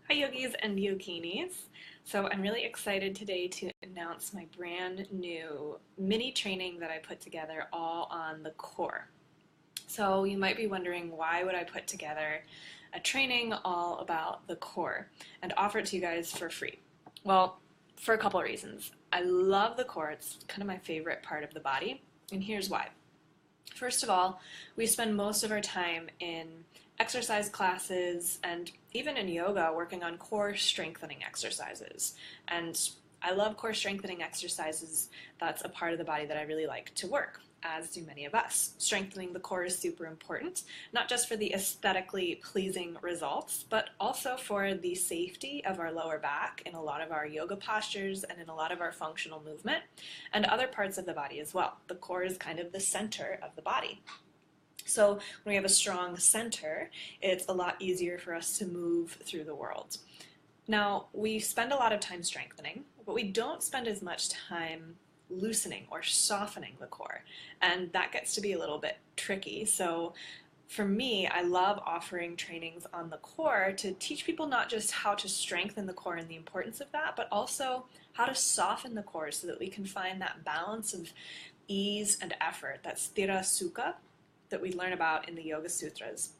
Hi yogis and yoginis. So I'm really excited today to announce my brand new mini training that I put together all on the core. So you might be wondering, why would I put together a training all about the core and offer it to you guys for free? Well, for a couple of reasons. I love the core. It's kind of my favorite part of the body, and here's why. First of all, we spend most of our time in exercise classes and even in yoga working on core strengthening exercises. And I love core strengthening exercises. That's a part of the body that I really like to work, as do many of us. Strengthening the core is super important, not just for the aesthetically pleasing results, but also for the safety of our lower back in a lot of our yoga postures and in a lot of our functional movement and other parts of the body as well. The core is kind of the center of the body. So when we have a strong center, it's a lot easier for us to move through the world. Now, we spend a lot of time strengthening, but we don't spend as much time loosening or softening the core, and that gets to be a little bit tricky. So for me, I love offering trainings on the core to teach people not just how to strengthen the core and the importance of that, but also how to soften the core so that we can find that balance of ease and effort, that sthira sukha that we learn about in the Yoga Sutras.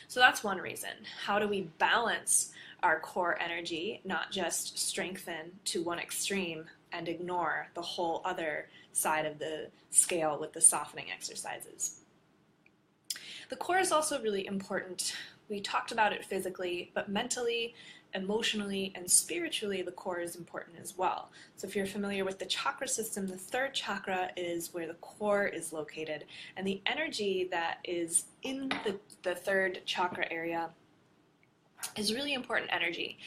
So that's one reason. How do we balance our core energy, not just strengthen to one extreme and ignore the whole other side of the scale with the softening exercises? The core is also really important. We talked about it physically, but mentally, emotionally, and spiritually, the core is important as well. So if you're familiar with the chakra system, the third chakra is where the core is located, and the energy that is in the third chakra area is really important energy.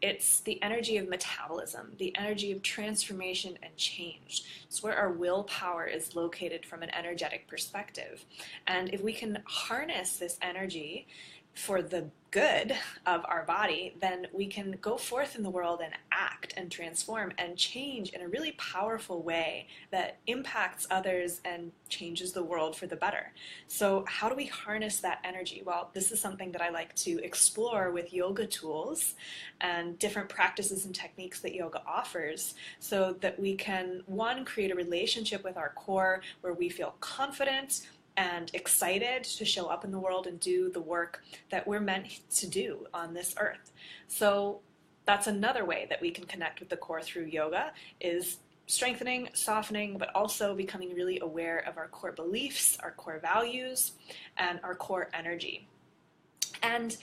It's the energy of metabolism, the energy of transformation and change. It's where our willpower is located from an energetic perspective. And if we can harness this energy for the good of our body, then we can go forth in the world and act and transform and change in a really powerful way that impacts others and changes the world for the better. So how do we harness that energy? Well, this is something that I like to explore with yoga tools and different practices and techniques that yoga offers, so that we can, one, create a relationship with our core where we feel confident and excited to show up in the world and do the work that we're meant to do on this earth. So that's another way that we can connect with the core through yoga, is strengthening, softening, but also becoming really aware of our core beliefs, our core values, and our core energy. And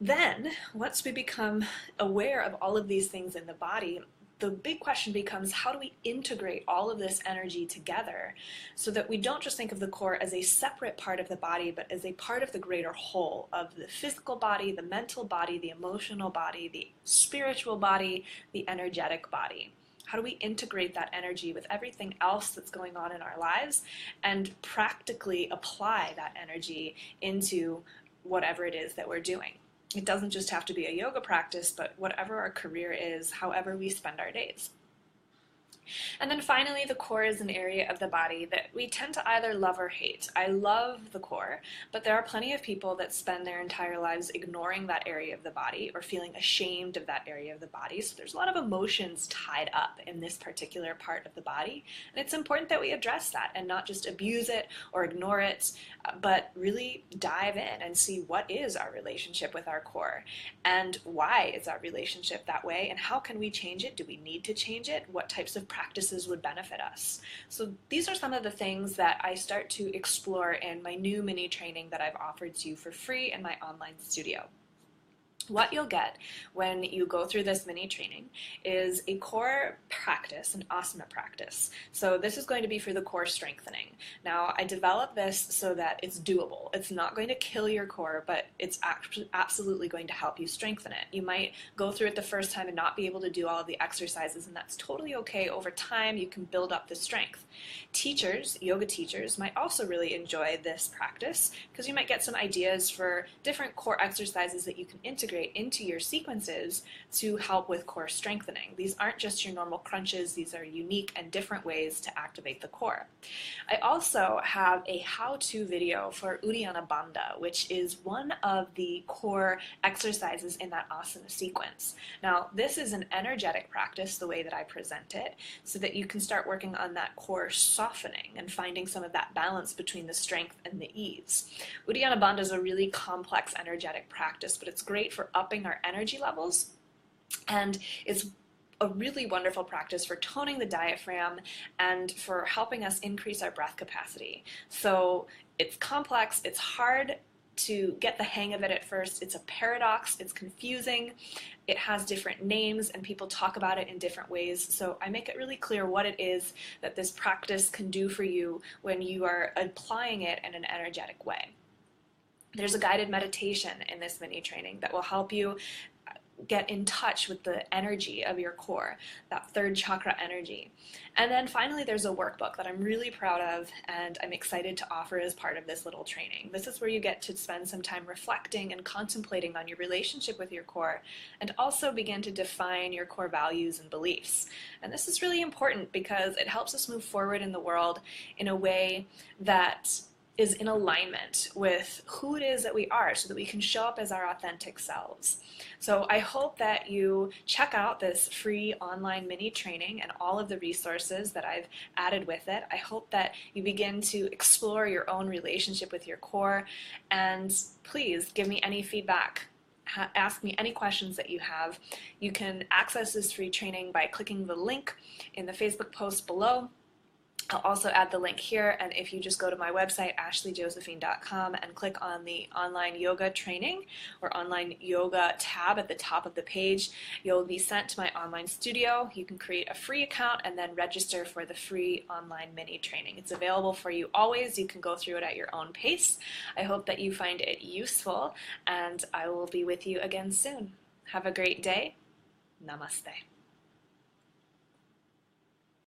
then, once we become aware of all of these things in the body, the big question becomes, how do we integrate all of this energy together so that we don't just think of the core as a separate part of the body, but as a part of the greater whole of the physical body, the mental body, the emotional body, the spiritual body, the energetic body? How do we integrate that energy with everything else that's going on in our lives and practically apply that energy into whatever it is that we're doing? It doesn't just have to be a yoga practice, but whatever our career is, however we spend our days. And then finally, the core is an area of the body that we tend to either love or hate. I love the core, but there are plenty of people that spend their entire lives ignoring that area of the body or feeling ashamed of that area of the body. So there's a lot of emotions tied up in this particular part of the body. And it's important that we address that and not just abuse it or ignore it, but really dive in and see what is our relationship with our core and why is our relationship that way, and how can we change it? Do we need to change it? What types of practices would benefit us? So these are some of the things that I start to explore in my new mini training that I've offered to you for free in my online studio. What you'll get when you go through this mini training is a core practice, an asana practice. So this is going to be for the core strengthening. Now, I developed this so that it's doable. It's not going to kill your core, but it's absolutely going to help you strengthen it. You might go through it the first time and not be able to do all of the exercises, and that's totally okay. Over time, you can build up the strength. Teachers, yoga teachers, might also really enjoy this practice because you might get some ideas for different core exercises that you can integrate integrate into your sequences to help with core strengthening. These aren't just your normal crunches, these are unique and different ways to activate the core. I also have a how-to video for Uddiyana Bandha, which is one of the core exercises in that asana sequence. Now, this is an energetic practice, the way that I present it, so that you can start working on that core softening and finding some of that balance between the strength and the ease. Uddiyana Bandha is a really complex energetic practice, but it's great for upping our energy levels, and it's a really wonderful practice for toning the diaphragm and for helping us increase our breath capacity. So it's complex, it's hard to get the hang of it at first. It's a paradox, it's confusing, it has different names, and people talk about it in different ways. So I make it really clear what it is that this practice can do for you when you are applying it in an energetic way. There's a guided meditation in this mini training that will help you get in touch with the energy of your core, that third chakra energy. And then finally, there's a workbook that I'm really proud of and I'm excited to offer as part of this little training. This is where you get to spend some time reflecting and contemplating on your relationship with your core, and also begin to define your core values and beliefs. And this is really important because it helps us move forward in the world in a way that is in alignment with who it is that we are, so that we can show up as our authentic selves. So I hope that you check out this free online mini training and all of the resources that I've added with it. I hope that you begin to explore your own relationship with your core, and please give me any feedback. Ask me any questions that you have. You can access this free training by clicking the link in the Facebook post below. I'll also add the link here, and if you just go to my website, ashleyjosephine.com, and click on the online yoga training or online yoga tab at the top of the page, you'll be sent to my online studio. You can create a free account and then register for the free online mini training. It's available for you always. You can go through it at your own pace. I hope that you find it useful, and I will be with you again soon. Have a great day. Namaste.